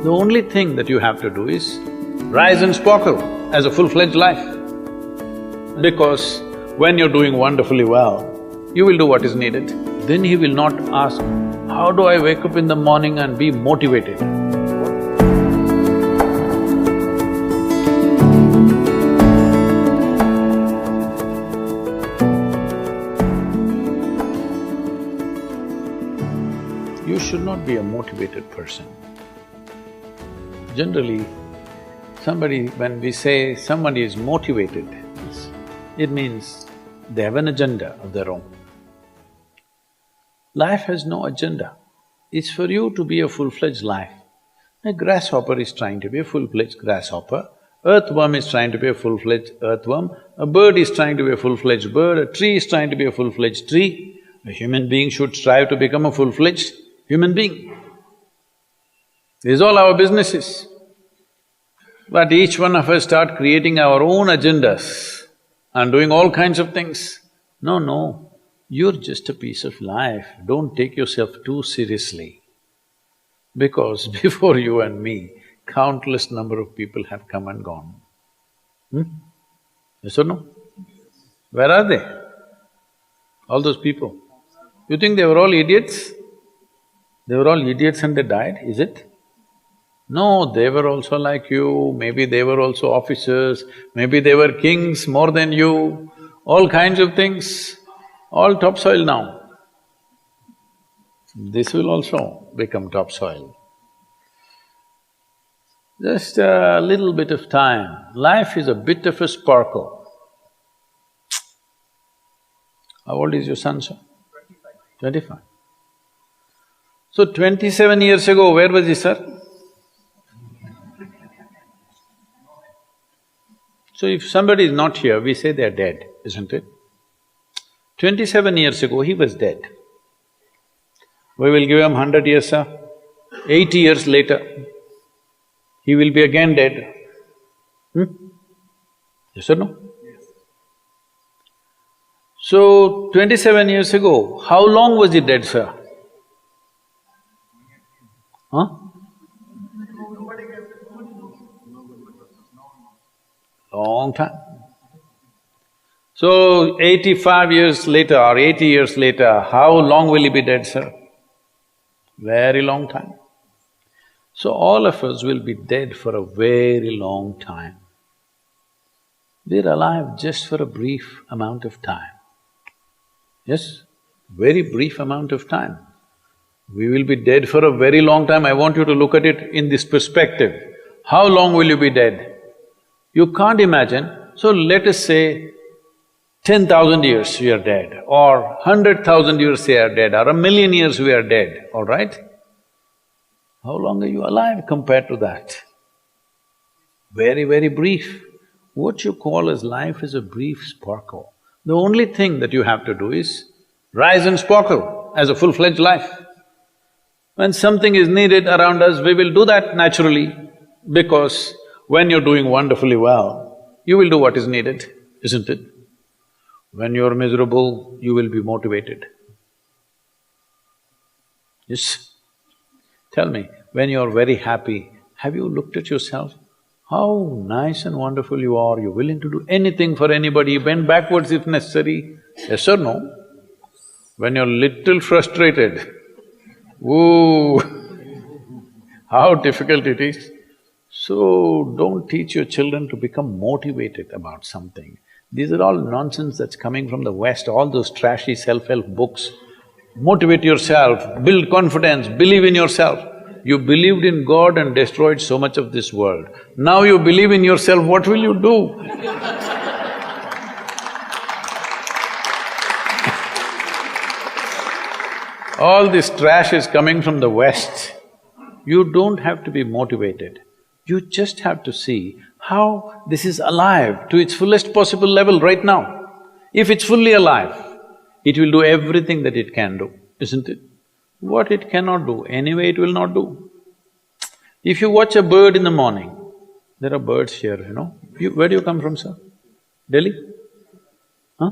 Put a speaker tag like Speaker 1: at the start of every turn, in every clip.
Speaker 1: The only thing that you have to do is rise and sparkle as a full-fledged life. Because when you're doing wonderfully well, you will do what is needed. Then he will not ask, how do I wake up in the morning and be motivated? You should not be a motivated person. Generally, when we say somebody is motivated, it means they have an agenda of their own. Life has no agenda. It's for you to be a full-fledged life. A grasshopper is trying to be a full-fledged grasshopper, earthworm is trying to be a full-fledged earthworm, a bird is trying to be a full-fledged bird, a tree is trying to be a full-fledged tree. A human being should strive to become a full-fledged human being. This is all our businesses. But each one of us start creating our own agendas and doing all kinds of things. No, you're just a piece of life, don't take yourself too seriously. Because before you and me, countless number of people have come and gone. Yes or no? Where are they? All those people. You think they were all idiots? They were all idiots and they died, is it? No, they were also like you, maybe they were also officers, maybe they were kings more than you, all kinds of things, all topsoil now. This will also become topsoil. Just a little bit of time, life is a bit of a sparkle. How old is your son, sir? 25. So 27 years ago, where was he, sir? So if somebody is not here, we say they are dead, isn't it? 27 years ago, he was dead. We will give him 100 years, sir. 80 years later, he will be again dead. Yes or no? Yes. So, 27 years ago, how long was he dead, sir? Huh? Long time. So, 85 years later or 80 years later, how long will he be dead, sir? Very long time. So, all of us will be dead for a very long time. We're alive just for a brief amount of time. Yes, very brief amount of time. We will be dead for a very long time. I want you to look at it in this perspective. How long will you be dead? You can't imagine. So let us say 10,000 years we are dead, or 100,000 years we are dead, or 1,000,000 years we are dead, all right? How long are you alive compared to that? Very, very brief. What you call as life is a brief sparkle. The only thing that you have to do is rise and sparkle as a full-fledged life. When something is needed around us, we will do that naturally, because when you're doing wonderfully well, you will do what is needed, isn't it? When you're miserable, you will be motivated. Yes? Tell me, when you're very happy, have you looked at yourself? How nice and wonderful you are, you're willing to do anything for anybody, bend backwards if necessary. Yes or no? When you're little frustrated, ooh, how difficult it is. So, don't teach your children to become motivated about something. These are all nonsense that's coming from the West, all those trashy self-help books. Motivate yourself, build confidence, believe in yourself. You believed in God and destroyed so much of this world. Now you believe in yourself, what will you do? All this trash is coming from the West. You don't have to be motivated. You just have to see how this is alive to its fullest possible level right now. If it's fully alive, it will do everything that it can do, isn't it? What it cannot do, anyway it will not do. If you watch a bird in the morning, there are birds here, you know. Where do you come from, sir? Delhi? Huh?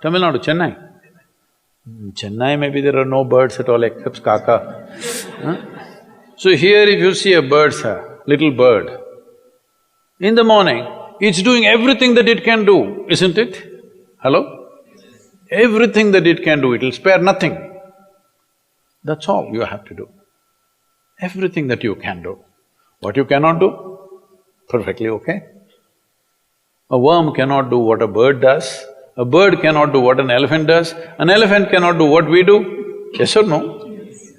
Speaker 1: Tamil Nadu, Chennai? Chennai maybe there are no birds at all except kaka. Huh? So here if you see a bird, sir, little bird, in the morning, it's doing everything that it can do, isn't it? Hello? Everything that it can do, it'll spare nothing. That's all you have to do. Everything that you can do. What you cannot do, perfectly okay. A worm cannot do what a bird does, a bird cannot do what an elephant does, an elephant cannot do what we do, yes or no? Yes.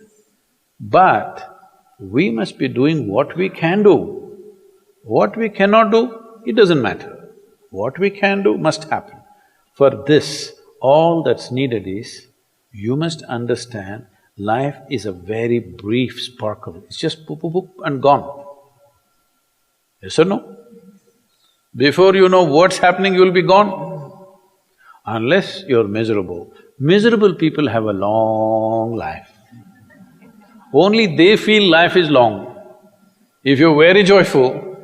Speaker 1: But we must be doing what we can do. What we cannot do, it doesn't matter. What we can do must happen. For this, all that's needed is, you must understand life is a very brief sparkle, it's just poop, poop, poop and gone. Yes or no? Before you know what's happening, you'll be gone. Unless you're miserable. Miserable people have a long life. Only they feel life is long. If you're very joyful,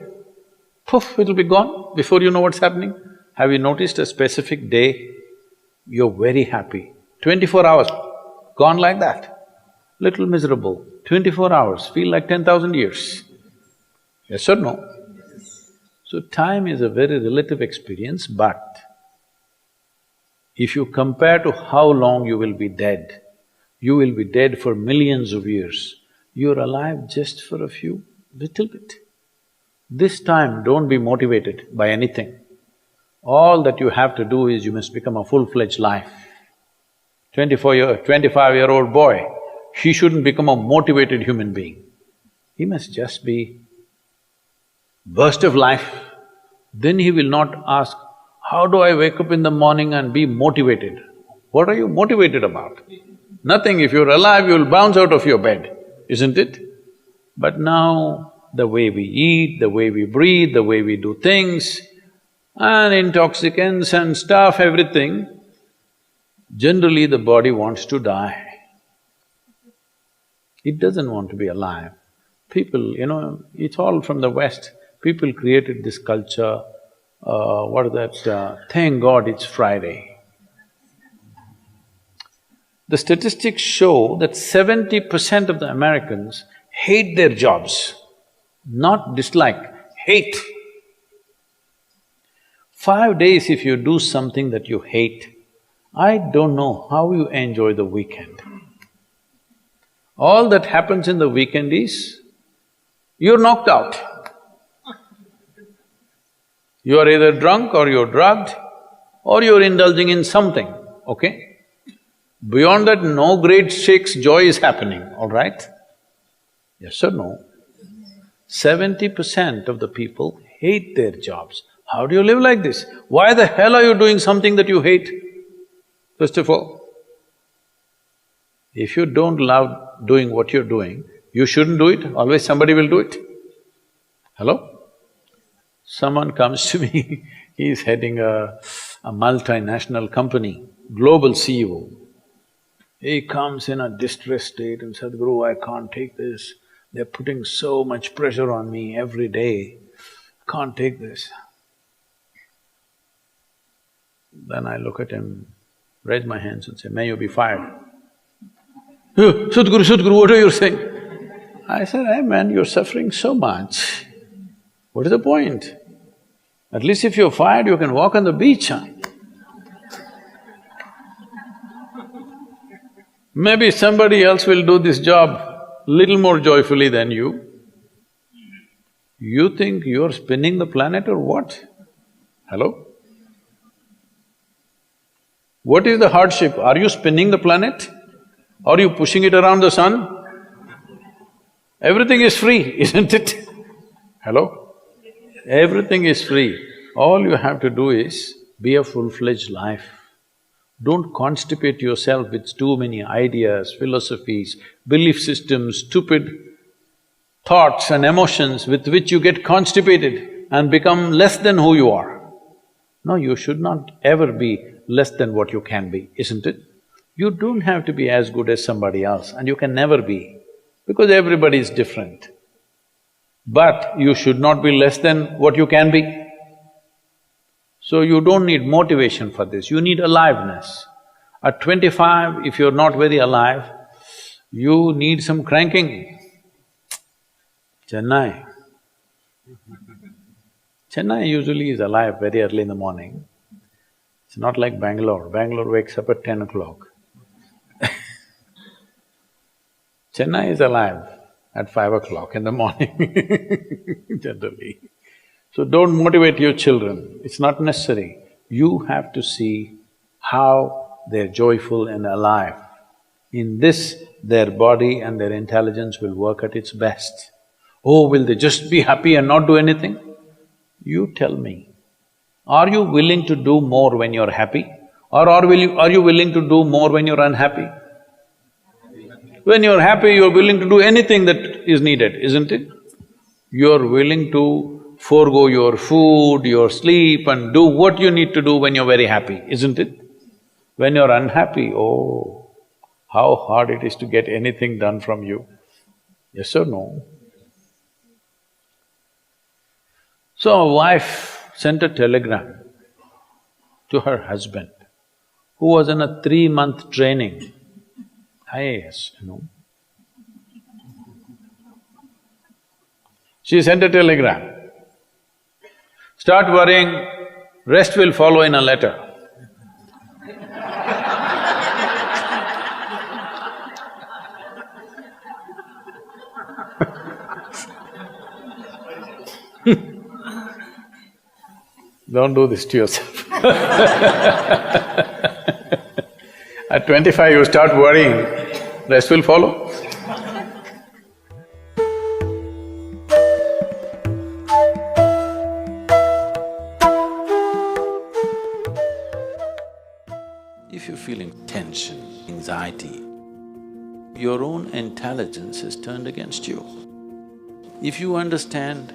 Speaker 1: poof, it'll be gone before you know what's happening. Have you noticed a specific day, you're very happy, 24 hours, gone like that. Little miserable, 24 hours, feel like 10,000 years. Yes or no? So time is a very relative experience, but if you compare to how long you will be dead, you will be dead for millions of years. You're alive just for a few, little bit. This time, don't be motivated by anything. All that you have to do is you must become a full-fledged life. 25-year-old boy, he shouldn't become a motivated human being. He must just be burst of life. Then he will not ask, how do I wake up in the morning and be motivated? What are you motivated about? Nothing. If you're alive, you'll bounce out of your bed, isn't it? But now, the way we eat, the way we breathe, the way we do things, and intoxicants and stuff, everything, generally the body wants to die. It doesn't want to be alive. People, it's all from the West. People created this culture, what is that, thank God it's Friday. The statistics show that 70% of the Americans hate their jobs, not dislike, hate. 5 days if you do something that you hate, I don't know how you enjoy the weekend. All that happens in the weekend is, you're knocked out. You are either drunk or you're drugged or you're indulging in something, okay? Beyond that, no great shakes joy is happening, all right? Yes or no? 70% of the people hate their jobs. How do you live like this? Why the hell are you doing something that you hate? First of all, if you don't love doing what you're doing, you shouldn't do it, always somebody will do it. Hello? Someone comes to me, he's heading a multinational company, global CEO. He comes in a distressed state and said, Guru, I can't take this. They're putting so much pressure on me every day, can't take this. Then I look at him, raise my hands and say, may you be fired. Sadhguru, what are you saying? I said, hey man, you're suffering so much. What is the point? At least if you're fired, you can walk on the beach, huh? Maybe somebody else will do this job little more joyfully than you. You think you're spinning the planet or what? Hello? What is the hardship? Are you spinning the planet? Are you pushing it around the sun? Everything is free, isn't it? Hello? Everything is free. All you have to do is be a full-fledged life. Don't constipate yourself with too many ideas, philosophies, belief systems, stupid thoughts and emotions with which you get constipated and become less than who you are. No, you should not ever be less than what you can be, isn't it? You don't have to be as good as somebody else and you can never be, because everybody is different. But you should not be less than what you can be. So you don't need motivation for this, you need aliveness. At 25, if you're not very alive, you need some cranking. Chennai. Chennai usually is alive very early in the morning. It's not like Bangalore. Bangalore wakes up at 10 o'clock. Chennai is alive at 5 o'clock in the morning, generally. So don't motivate your children, it's not necessary. You have to see how they're joyful and alive. In this, their body and their intelligence will work at its best. Oh, will they just be happy and not do anything? You tell me, are you willing to do more when you're happy? Or are you willing to do more when you're unhappy? When you're happy, you're willing to do anything that is needed, isn't it? You're willing to forego your food, your sleep and do what you need to do when you're very happy, isn't it? When you're unhappy, oh, how hard it is to get anything done from you. Yes or no? So a wife sent a telegram to her husband, who was in a 3-month training, IAS, She sent a telegram, start worrying, rest will follow in a letter. Don't do this to yourself. At 25 you start worrying, rest will follow. If you're feeling tension, anxiety, your own intelligence is turned against you. If you understand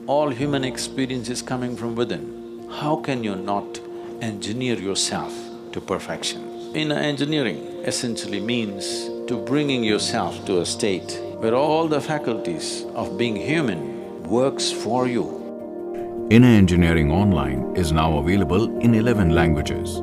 Speaker 1: all human experience is coming from within, how can you not engineer yourself to perfection? Engineering essentially means to bringing yourself to a state where all the faculties of being human works for you.
Speaker 2: Inner Engineering Online is now available in 11 languages.